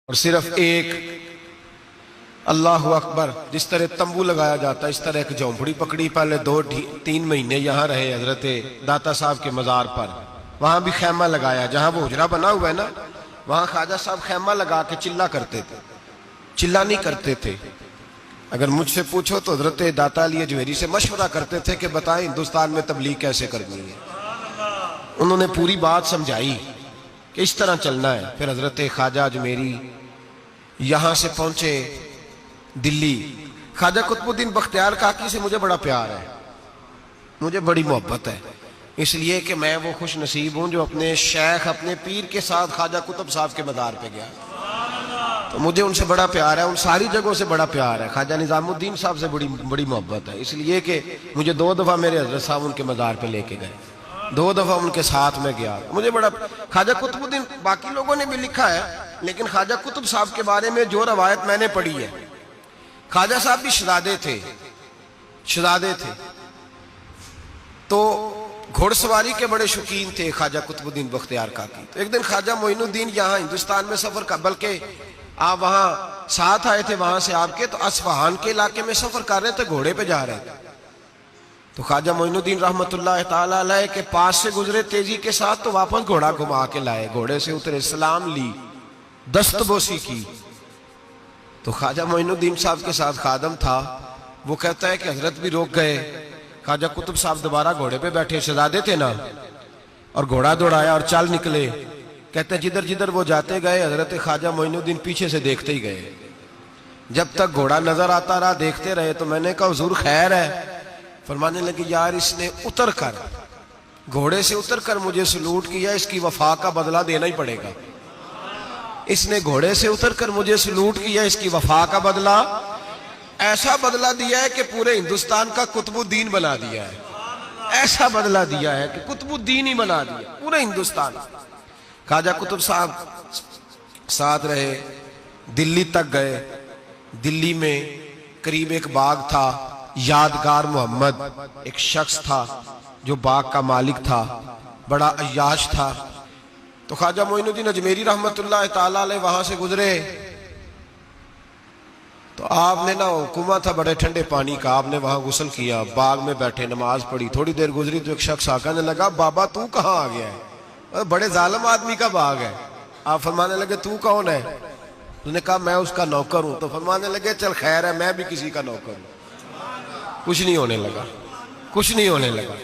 और सिर्फ एक अल्लाह अकबर, जिस तरह तंबू लगाया जाता है इस तरह एक झोंपड़ी पकड़ी। पहले 2-3 महीने यहाँ रहे हजरत दाता साहब के मज़ार पर। वहां भी खैमा लगाया, जहां वो हुजरा बना हुआ है ना, वहां ख्वाजा साहब खैमा लगा के चिल्ला करते थे। चिल्ला नहीं करते थे। अगर मुझसे पूछो तो हजरत दाता अली अजमेरी से मशवरा करते थे कि बताएं हिंदुस्तान में तबलीग कैसे करनी है। उन्होंने पूरी बात समझाई कि इस तरह चलना है। फिर हजरत ख्वाजा अजमेरी यहां से पहुंचे दिल्ली। ख्वाजा कुतुबुद्दीन बख्तियार काकी से मुझे बड़ा प्यार है, मुझे बड़ी मोहब्बत है, इसलिए कि मैं वो खुश नसीब हूं जो अपने शेख अपने पीर के साथ ख्वाजा कुतुब साहब के मदार पे गया। तो मुझे उनसे बड़ा प्यार है, उन सारी जगहों से बड़ा प्यार है। ख्वाजा निजामुद्दीन साहब से बड़ी मोहब्बत है, इसलिए कि मुझे 2 दफा मेरे हजरत साहब उनके मदार पे लेके गए, 2 दफा उनके साथ में गया। मुझे बड़ा ख्वाजा कुतुबुद्दीन, बाकी लोगों ने भी लिखा है, लेकिन ख्वाजा कुतुब साहब के बारे में जो रवायत मैंने पढ़ी है, ख्वाजा साहब भी शहजादे थे तो घोड़सवारी के बड़े शौकीन थे ख्वाजा कुतुबुद्दीन बख्तियार काकी। तो एक दिन ख्वाजा मोइनुद्दीन यहाँ हिंदुस्तान में सफर का, बल्कि आप वहां साथ आए थे वहां से आपके, तो अस्फहान के इलाके में सफर कर रहे थे, घोड़े पे जा रहे थे। तो ख्वाजा मोइनुद्दीन रहमतुल्लाह ताला अलैह के पास से गुजरे तेजी के साथ, तो वापस घोड़ा घुमा के लाए, घोड़े से उतरे, सलाम ली, दस्तबोसी की। तो ख्वाजा मोइनुद्दीन साहब के साथ खादम था, वो कहता है कि हजरत भी रोक गए। ख्वाजा कुतुब साहब दोबारा घोड़े पे बैठे, शहजादे थे ना, और घोड़ा दौड़ाया और चल निकले। कहते हैं जिधर जिधर वो जाते गए हजरत ख्वाजा मोइनुद्दीन पीछे से देखते ही गए। जब तक घोड़ा नजर आता रहा देखते रहे। तो मैंने कहा हुजूर खैर है? फरमाने लगे यार इसने उतर कर, घोड़े से उतर कर मुझे सलूट किया, इसकी वफा का बदला देना ही पड़ेगा। इसने घोड़े से उतर कर मुझे सलूट किया, इसकी वफा का बदला, ऐसा बदला दिया है कि पूरे हिंदुस्तान का कुतुबुद्दीन बना दिया है। ऐसा बदला दिया है कि कुतुबुद्दीन ही बना दिया पूरे हिंदुस्तान। ख्वाजा कुतुब साहब साथ रहे, दिल्ली तक गए। दिल्ली में करीब एक बाग था, यादगार मोहम्मद एक शख्स था जो बाग का मालिक था, बड़ा अय्याश था। तो ख्वाजा मोइनुद्दीन अजमेरी रहमतुल्लाह ताला अलैह वहां से गुजरे। तो आपने ना हुक्मा था बड़े ठंडे पानी का, आपने वहां गुस्ल किया, बाग में बैठे नमाज पढ़ी। थोड़ी देर गुजरी तो एक शख्स आकर लगा, बाबा तू कहाँ आ गया है? बड़े जालिम आदमी का बाग है। आप फरमाने लगे तू कौन है? उसने कहा मैं उसका नौकर हूं। तो फरमाने लगे चल खैर है, मैं भी किसी का नौकर हूं। कुछ नहीं होने लगा, कुछ नहीं होने लगा।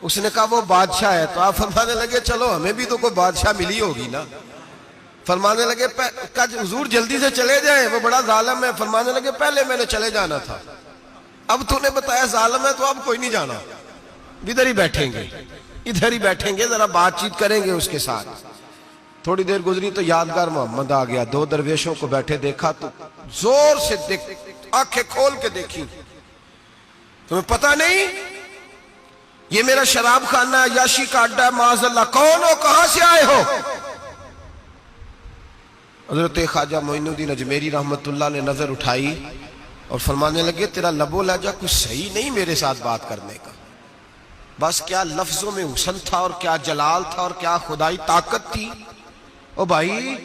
उसने कहा वो बादशाह है। तो आप फरमाने लगे चलो हमें भी तो कोई बादशाह मिली होगी ना। फरमाने लगे हुजूर जल्दी से चले जाए, वो बड़ा जालिम है। फरमाने लगे पहले मैंने चले जाना था, अब तूने बताया जालिम है तो अब कोई नहीं जाना, इधर ही बैठेंगे, इधर ही बैठेंगे, जरा बातचीत करेंगे उसके साथ। थोड़ी देर गुजरी तो यादगार मोहम्मद आ गया। 2 दरवेशों को बैठे देखा तो जोर से देख, आंखें खोल के देखी, तुम्हें पता नहीं ये मेरा शराब खाना है, याशी का अड्डा, माज़अल्लाह, कौन हो, कहां से आए हो? हजरत ख्वाजा मोइनुद्दीन अजमेरी रहमतुल्लाह ने नजर उठाई और फरमाने लगे तेरा लबो लहजा कुछ सही नहीं मेरे साथ बात करने का। बस क्या लफ्जों में हुस्न था और क्या जलाल था और क्या खुदाई ताकत थी। ओ भाई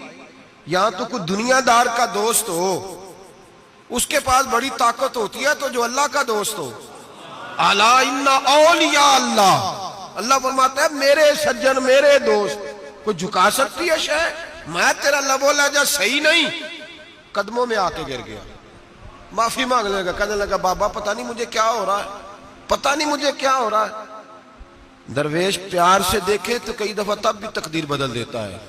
यहां तो कोई दुनियादार का दोस्त हो, उसके पास बड़ी ताकत होती है, तो जो अल्लाह का दोस्त हो, अला इन्ना औलिया अल्लाह, अल्लाह फरमाता है मेरे सज्जन मेरे दोस्त, कोई झुका सकती है शय? मैं तेरा लबो लहजा सही नहीं, कदमों में आके गिर गया, माफी मांगने लगा। कहने लगा बाबा पता नहीं मुझे क्या हो रहा है, पता नहीं मुझे क्या हो रहा है। दरवेश प्यार से देखे तो कई दफा तब भी तकदीर बदल देता है,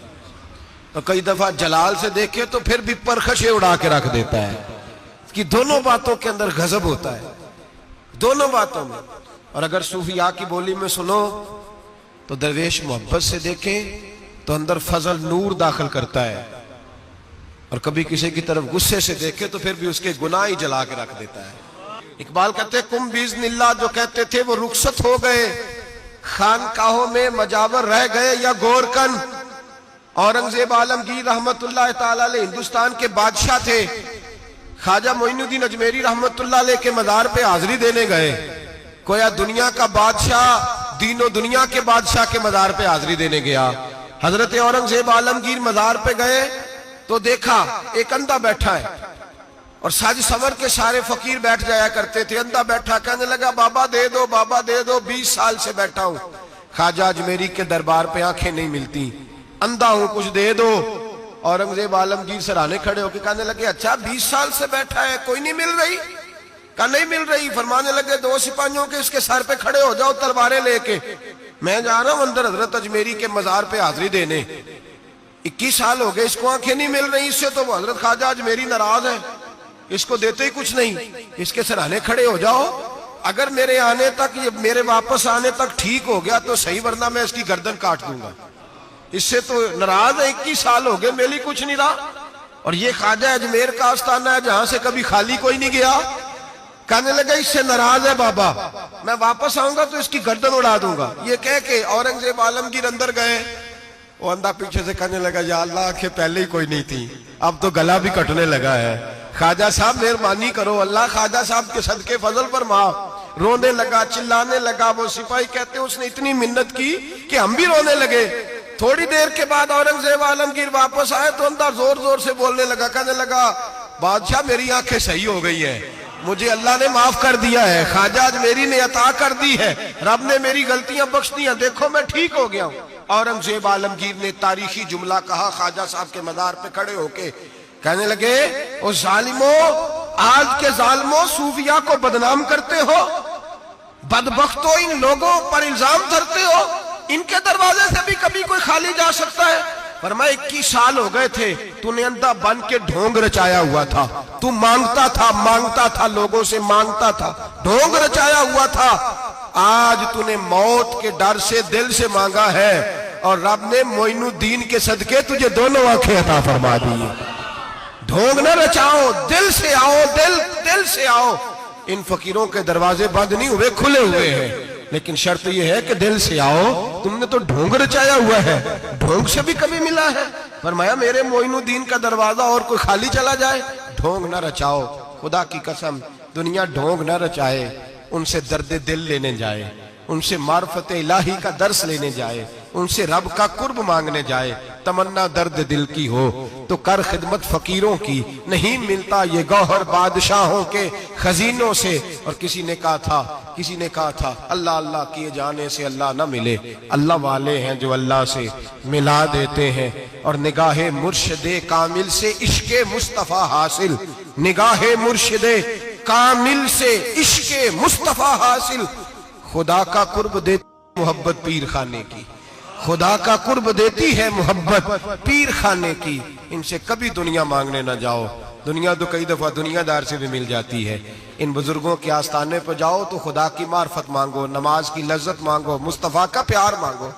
और कई दफा जलाल से देखे तो फिर भी परखशे उड़ा के रख देता है। कि दोनों बातों के अंदर गजब होता है, दोनों बातों में। और अगर सूफिया की बोली में सुनो तो दरवेश मोहब्बत से देखे तो अंदर फजल नूर दाखिल करता है, और कभी किसी की तरफ गुस्से से देखे तो फिर भी उसके गुनाह ही जला के रख देता है। इकबाल कहते कुम बिज़निल्लाह जो कहते थे वो रुखसत हो गए, खानकाहों में मजावर रह गए या गोरकन। औरंगजेब आलमगीर रहमतुल्लाह ताला अलैह हिंदुस्तान के बादशाह थे। ख्वाजा मोइनुद्दीन अजमेरी रहमतुल्लाह अलैह के मज़ार पे हाजिरी देने गए। कोया दुनिया का बादशाह, दीनो दुनिया के बादशाह के मज़ार पे हाजिरी देने गया। हजरत औरंगजेब आलमगीर मज़ार पे गए तो देखा एक अंधा बैठा है और साज संवर के सारे फकीर बैठ जाया करते थे। अंधा बैठा, कहने लगा बाबा दे दो, बाबा दे दो, 20 साल से बैठा हूं ख्वाजा अजमेरी के दरबार पे, आंखें नहीं मिलती, अंधा हूं, कुछ दे दो। औरंगजेब आलमगीर सराहने खड़े होकर कहने लगे अच्छा 20 साल से बैठा है, कोई नहीं मिल रही? कहा नहीं मिल रही। फरमाने लगे 2 सिपाहियों के इसके सर पे खड़े हो जाओ तलवारें लेके, मैं जा रहा हूं अंदर हजरत अजमेरी के मजार पे हाजिरी देने। 21 साल हो गए, इसको आंखें नहीं मिल रही, इससे तो हजरत ख्वाजा अजमेरी नाराज है, इसको देते ही कुछ नहीं, इसके सराहने खड़े हो जाओ, अगर मेरे आने तक, मेरे वापस आने तक ठीक हो गया तो सही, वरना मैं इसकी गर्दन काट दूंगा। इससे तो नाराज है, 21 साल हो गए, मेली कुछ नहीं रहा। और ये ख्वाजा अजमेर का आस्थाना है जहां से कभी खाली कोई नहीं गया। कहने लगा इससे नाराज है बाबा, मैं वापस आऊंगा तो इसकी गर्दन उड़ा दूंगा। ये कह के औरंगजेब आलमगीर अंदर गए। वो अंधा पीछे से कहने लगा या अल्लाह, आंखें पहले ही कोई नहीं थी, अब तो गला भी कटने लगा है, ख्वाजा साहब मेहरबानी करो, अल्लाह ख्वाजा साहब के सदके फजल पर माफ। रोने लगा, चिल्लाने लगा। वो सिपाही कहते उसने इतनी मिन्नत की कि हम भी रोने लगे। थोड़ी देर के बाद औरंगजेब आलमगीर वापस आए तो अंदर जोर जोर से बोलने लगा, कहने लगा बादशाह मेरी आंखें सही हो गई है, मुझे अल्लाह ने माफ कर दिया है, ख्वाजा अजमेरी ने अता कर दी है, रब ने मेरी गलतियां बख्श दी, देखो मैं ठीक हो गया हूं। औरंगजेब आलमगीर ने तारीखी जुमला कहा ख्वाजा साहब के मजार पे खड़े होके, कहने लगे ओ जालिमो, आज के जालिमो सूफिया को बदनाम करते हो, बदबख्तो इन लोगों पर इल्जाम धरते हो, इनके दरवाजे से भी कभी कोई खाली जा सकता है? फरमाया 21 साल हो गए थे, तूने अंधा बन के ढोंग रचाया हुआ था, तू मांगता था लोगों से, मांगता था, ढोंग रचाया हुआ था। आज तूने मौत के डर से दिल से मांगा है और रब ने मोइनुद्दीन के सदके तुझे दोनों आंखें अता फरमा दी। ढोंग न रचाओ, दिल से आओ, दिल से आओ। इन फकीरों के दरवाजे बंद नहीं हुए, खुले हुए हैं, लेकिन शर्त यह है कि दिल से आओ। तुमने तो ढोंग रचाया हुआ है, ढोंग से भी कभी मिला है? फरमाया मेरे मोइनुद्दीन का दरवाजा और कोई खाली चला जाए, ढोंग न रचाओ। खुदा की कसम, दुनिया ढोंग न रचाए, उनसे दर्द दिल लेने जाए, उनसे मार्फत इलाही का दर्स लेने जाए, उनसे रब का कुर्ब मांगने जाए। तमन्ना दर्द दिल की हो तो कर खिदमत फकीरों की, नहीं मिलता ये गौहर बादशाहों के खजीनों से। और किसी ने कहा था अल्लाह अल्लाह किए जाने से अल्लाह ना मिले, अल्लाह वाले हैं जो अल्लाह से मिला देते हैं। और निगाहे मुर्शिदे कामिल से इश्के मुस्तफा हासिल, निगाहे मुर्शिदे कामिल से इश्के मुस्तफा हासिल। खुदा का कुर्ब देती मोहब्बत पीर खाने की, खुदा का कुर्ब देती है मोहब्बत पीर खाने की। इनसे कभी दुनिया मांगने ना जाओ, दुनिया तो कई दफा दुनियादार से भी मिल जाती है। इन बुजुर्गों के आस्थाने पर जाओ तो खुदा की मार्फत मांगो, नमाज की लज्जत मांगो, मुस्तफा का प्यार मांगो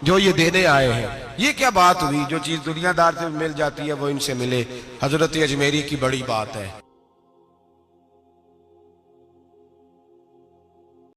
जो ये देने आए हैं। ये क्या बात हुई, जो चीज दुनियादार से मिल जाती है वो इनसे मिले। हजरत अजमेरी की बड़ी बात है।